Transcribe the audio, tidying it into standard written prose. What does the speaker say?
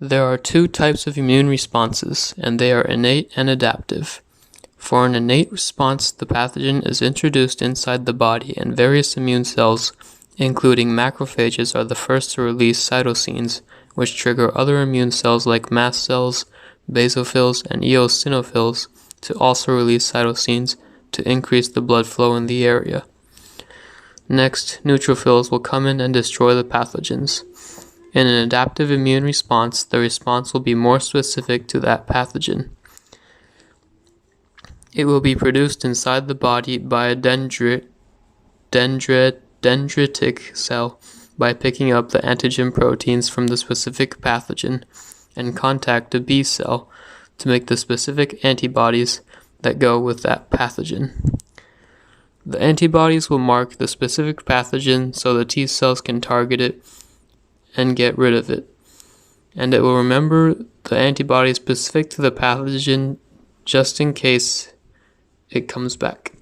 There are two types of immune responses, and they are innate and adaptive. For an innate response, the pathogen is introduced inside the body, and various immune cells, including macrophages, are the first to release cytokines, which trigger other immune cells like mast cells, basophils, and eosinophils to also release cytokines to increase the blood flow in the area. Next, neutrophils will come in and destroy the pathogens. In an adaptive immune response, the response will be more specific to that pathogen. It will be produced inside the body by a dendritic cell by picking up the antigen proteins from the specific pathogen and contact a B cell to make the specific antibodies that go with that pathogen. The antibodies will mark the specific pathogen so the T cells can target it and get rid of it, and it will remember the antibody specific to the pathogen just in case it comes back.